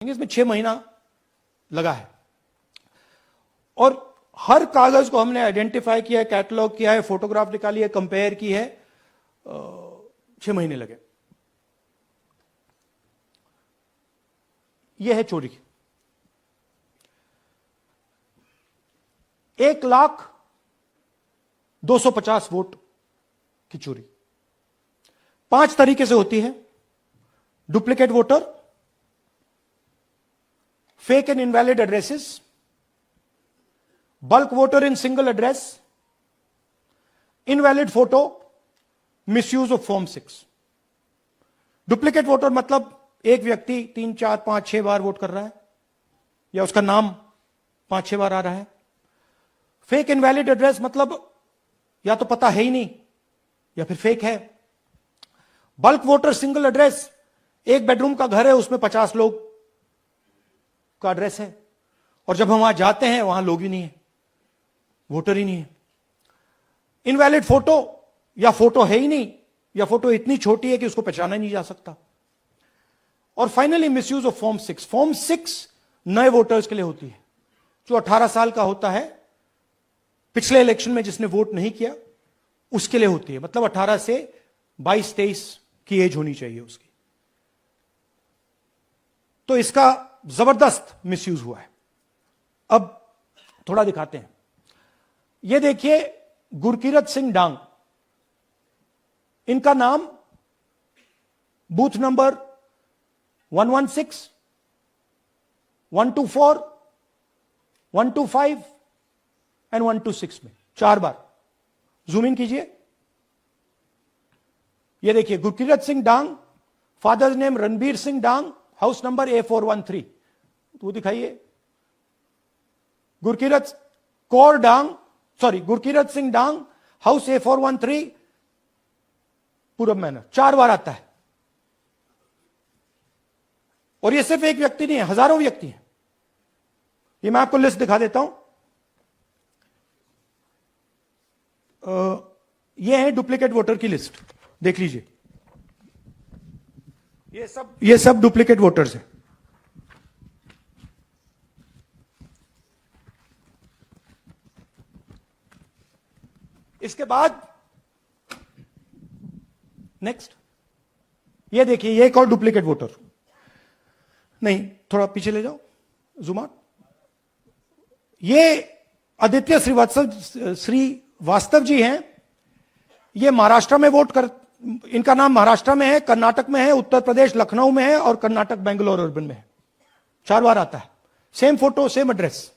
इसमें 6 महीना लगा है और हर कागज को हमने आइडेंटिफाई किया है, कैटलॉग किया है, फोटोग्राफ निकाली है, कंपेयर की है। 6 महीने लगे। यह है चोरी। 1,250,000 वोट की चोरी 5 तरीके से होती है। Duplicate voter, fake and invalid addresses, bulk voter in single address, invalid photo, misuse of form 6। Duplicate voter मतलब एक व्यक्ति 3, 4, 5, 6 बार वोट कर रहा है या उसका नाम 5-6 बार आ रहा है। फेक इनवैलिड एड्रेस मतलब या तो पता है ही नहीं या फिर फेक है। बल्क वोटर सिंगल एड्रेस, एक बेडरूम का घर है, उसमें 50 लोग का एड्रेस है और जब हम वहां जाते हैं वहां लोग ही नहीं है, वोटर ही नहीं है। इनवैलिड फोटो, या फोटो है ही नहीं या फोटो इतनी छोटी है कि उसको पहचाना ही नहीं जा सकता। और finally misuse of form 6। Form 6 नए वोटर्स के लिए होती है। जो 18 साल का होता है, पिछले इलेक्शन में जिसने वोट नहीं किया उसके लिए होती है। मतलब 18 से 22-23 की एज होनी चाहिए उसकी। तो इसका जबरदस्त मिसयूज हुआ है। अब थोड़ा दिखाते हैं। यह देखिए, गुरकीरत सिंह डांग, इनका नाम बूथ नंबर 116, 124, 125 एंड 126 में 4 बार। जूम इन कीजिए। यह देखिए, गुरकीरत सिंह डांग, फादर्स नेम रणबीर सिंह डांग, हाउस नंबर A413। तो दिखाइए, गुरकीरत कौर डांग, गुरकीरत सिंह डांग, हाउस A413, पूरब मैनर। 4 बार आता है। और यह सिर्फ एक व्यक्ति नहीं है, हजारों व्यक्ति हैं। ये मैं आपको लिस्ट दिखा देता हूं। यह है डुप्लीकेट वोटर की लिस्ट, देख लीजिए। ये सब डुप्लीकेट वोटर्स हैं। इसके बाद नेक्स्ट, ये देखिए, ये एक और डुप्लीकेट वोटर। नहीं, थोड़ा पीछे ले जाओ, जूम आउट। ये आदित्य श्रीवास्तव जी हैं। ये महाराष्ट्र में वोट कर, इनका नाम महाराष्ट्र में है, कर्नाटक में है, उत्तर प्रदेश लखनऊ में है और कर्नाटक बेंगलोर अर्बन में है। 4 बार आता है। Same photo, same address.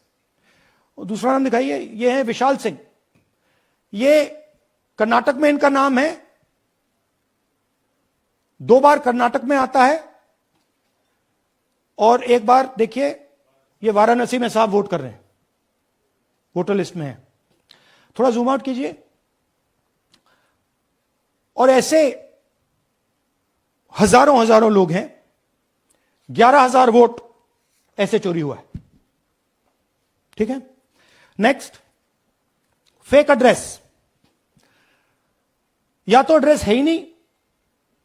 दूसरा नाम दिखाइए। ये है विशाल सिंह। ये कर्नाटक में इनका नाम है, 2 बार कर्नाटक में आता है और 1 बार देखिए, ये वाराणसी में साहब वोट कर रहे हैं, वोटर लिस्ट में है। थोड़ा जूम आउट कीजिए। और ऐसे हजारों लोग हैं। 11,000 वोट ऐसे चोरी हुआ है। ठीक है। Next, fake address. या तो एड्रेस है ही नहीं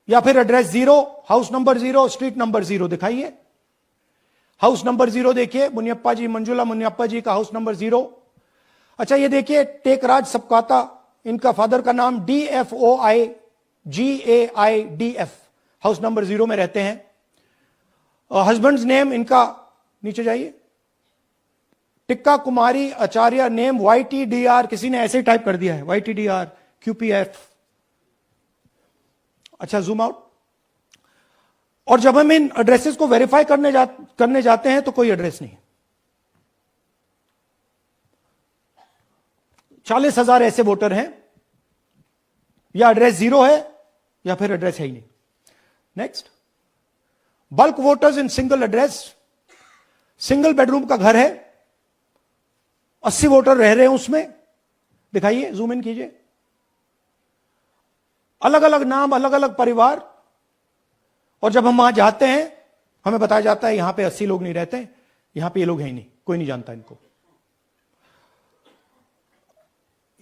या फिर address 0, house number 0, street number 0। दिखाइए, हाउस नंबर 0 देखिए, मुनियप्पा जी, मंजुला मुनियप्पा जी का हाउस नंबर 0। अच्छा, ये देखिए, टेकराज सबकाता, इनका फादर का नाम DFOIGAIDF, हाउस नंबर 0 में रहते हैं। हस्बैंड्स नेम इनका, नीचे जाइए, टिक्का कुमारी आचार्य, नेम YTDR, किसी ने ऐसे ही टाइप कर दिया है, YTDR QPF। अच्छा, जूम आउट। और जब हम इन एड्रेसेस को वेरीफाई करने जाते हैं तो कोई एड्रेस नहीं है। 40,000 ऐसे वोटर हैं, या एड्रेस 0 है या फिर एड्रेस है ही नहीं। Next, bulk voters in single address. Single bedroom का घर है, 80 वोटर रह रहे हैं उसमें। दिखाइए, जूम इन कीजिए। अलग अलग नाम, अलग अलग परिवार। और जब हम वहां जाते हैं हमें बताया जाता है यहां पे 80 लोग नहीं रहते, यहां पे ये लोग हैं ही नहीं, कोई नहीं जानता इनको।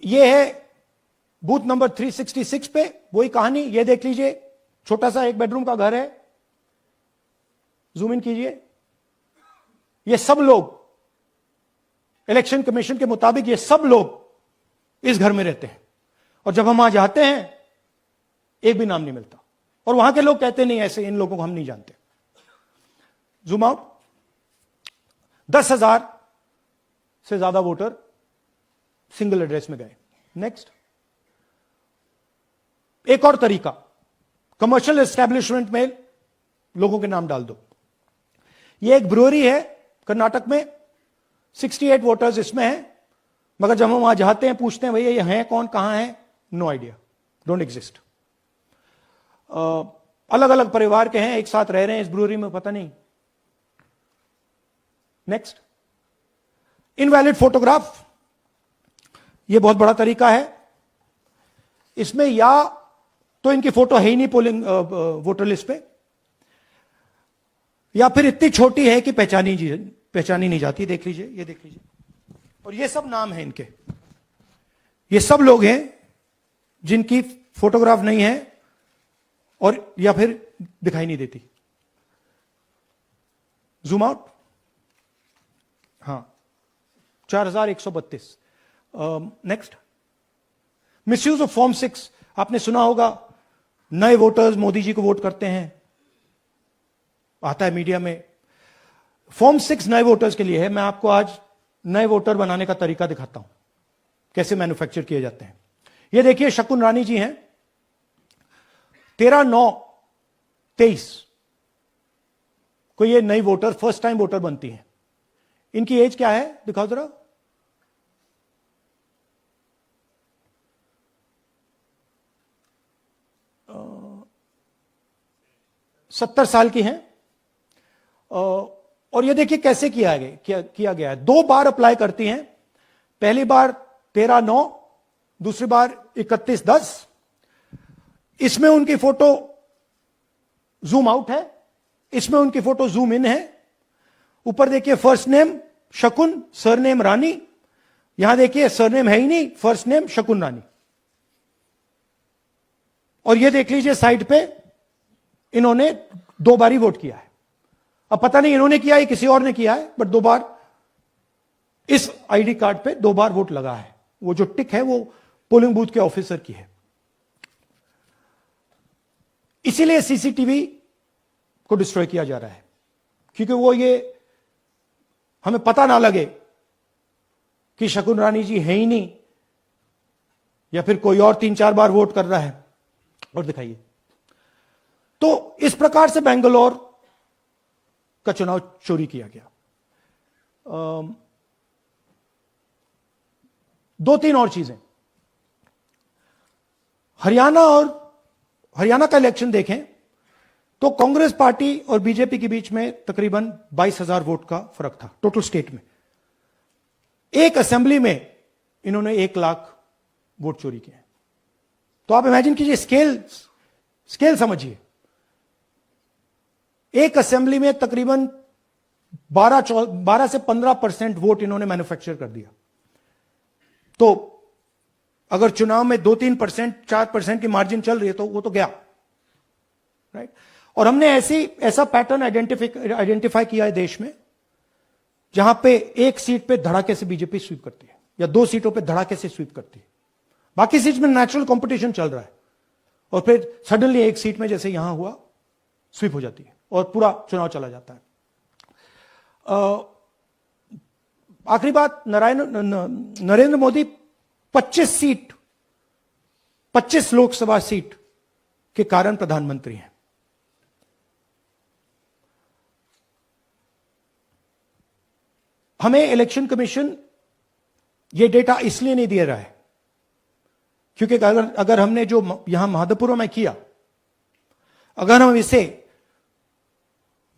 ये है बूथ नंबर 366 पे वही कहानी। ये देख लीजिए, छोटा सा एक बेडरूम का घर है, जूम इन कीजिए। ये सब लोग, इलेक्शन कमीशन के मुताबिक ये सब लोग इस घर में रहते हैं, और जब हम वहां जाते हैं एक भी नाम नहीं मिलता, और वहां के लोग कहते नहीं ऐसे, इन लोगों को हम नहीं जानते। Zoom out. 10,000 से ज्यादा वोटर सिंगल एड्रेस में गए। नेक्स्ट, एक और तरीका, कमर्शियल एस्टेब्लिशमेंट में लोगों के नाम डाल दो। ये एक ब्रूअरी है कर्नाटक में, 68 वोटर्स इसमें हैं, मगर जब हम वहां जाते हैं पूछते हैं भैया ये हैं कौन, कहां है, नो आइडिया, डोंट एग्जिस्ट। अलग अलग परिवार के हैं, एक साथ रह रहे हैं इस ब्रूअरी में, पता नहीं। नेक्स्ट, इनवैलिड फोटोग्राफ, यह बहुत बड़ा तरीका है। इसमें या तो इनकी फोटो है ही नहीं पोलिंग वोटर लिस्ट पे, या फिर इतनी छोटी है कि पहचानी नहीं जाती। देख लीजिए, ये देख लीजिए, और ये सब नाम है इनके, ये सब लोग हैं जिनकी फोटोग्राफ नहीं है और या फिर दिखाई नहीं देती। Zoom out. हां, 4132। Next, misuse of form 6। आपने सुना होगा, नए वोटर्स मोदी जी को वोट करते हैं, आता है मीडिया में। फॉर्म 6 नए वोटर्स के लिए है। मैं आपको आज नए वोटर बनाने का तरीका दिखाता हूं, कैसे मैन्युफैक्चर किए जाते हैं। ये देखिए, शकुन रानी जी हैं, 13/9/23 को ये नई वोटर, फर्स्ट टाइम वोटर बनती हैं। इनकी एज क्या है, दिखाओ जरा। अ, 70 साल की हैं। और ये देखिए कैसे किया गया है। 2 बार अप्लाई करती हैं, पहली बार 13/9, दूसरी बार 31/10। इसमें उनकी फोटो जूम आउट है, इसमें उनकी फोटो जूम इन है। ऊपर देखिए फर्स्ट नेम शकुन, सरनेम रानी। यहां देखिए सरनेम है ही नहीं, फर्स्ट नेम शकुन रानी। और ये देख लीजिए साइड पे, इन्होंने 2 बार ही वोट किया है। अब पता नहीं इन्होंने किया है किसी और ने किया है, बट 2 बार इस आईडी कार्ड पे 2 बार वोट लगा है। वो जो टिक है वो पोलिंग बूथ के ऑफिसर की है। इसीलिए सीसीटीवी को डिस्ट्रॉय किया जा रहा है, क्योंकि वो ये हमें पता ना लगे कि शकुन रानी जी है ही नहीं, या फिर कोई और 3-4 बार वोट कर रहा है। और दिखाइए, तो इस प्रकार से बेंगलोर का चुनाव चोरी किया गया। 2-3 और चीजें। हरियाणा का इलेक्शन देखें तो कांग्रेस पार्टी और बीजेपी के बीच में तकरीबन 22,000 वोट का फर्क था टोटल स्टेट में। एक असेंबली में इन्होंने 1 लाख वोट चोरी किए। तो आप इमेजिन कीजिए, स्केल समझिए। एक असेंबली में तकरीबन 12 से 15% वोट इन्होंने मैन्युफैक्चर कर दिया। तो अगर चुनाव में 2-3%, 4% की मार्जिन चल रही है तो वो तो गया, राइट। और हमने ऐसा पैटर्न आइडेंटिफाई किया है देश में, जहां पे एक सीट पे धड़ाके से बीजेपी स्वीप करती है, या 2 सीटों पे धड़ाके से स्वीप करती है। बाकी सीट में नेचुरल कंपटीशन चल रहा है, और फिर सडनली एक सीट में जैसे यहां हुआ स्वीप हो जाती है और पूरा चुनाव चला जाता है। आखिरी बात, नरेंद्र मोदी 25 लोकसभा सीट के कारण प्रधानमंत्री हैं। हमें इलेक्शन कमीशन यह डेटा इसलिए नहीं दे रहा है क्योंकि अगर हमने जो यहां महादेवपुर में किया, अगर हम इसे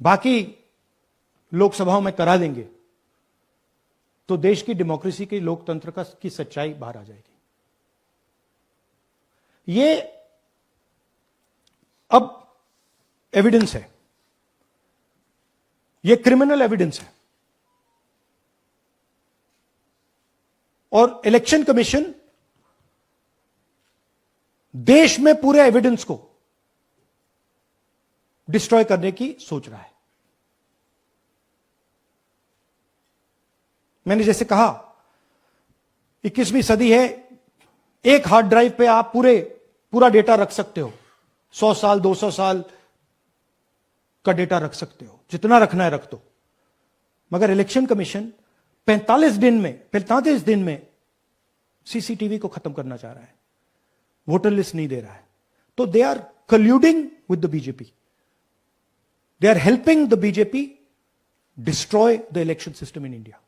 बाकी लोकसभाओं में करा देंगे तो देश की डेमोक्रेसी की, लोकतंत्र की सच्चाई बाहर आ जाएगी। ये अब एविडेंस है, ये क्रिमिनल एविडेंस है, और इलेक्शन कमीशन देश में पूरे एविडेंस को डिस्ट्रॉय करने की सोच रहा है। मैंने जैसे कहा 21वीं सदी है, एक हार्ड ड्राइव पे आप पूरा डेटा रख सकते हो, 100 साल 200 साल का डेटा रख सकते हो, जितना रखना है रख दो। मगर इलेक्शन कमीशन 45 दिन में सीसीटीवी को खत्म करना चाह रहा है, वोटर लिस्ट नहीं दे रहा है। तो they are colluding with the BJP, they are helping the BJP destroy the election system in India.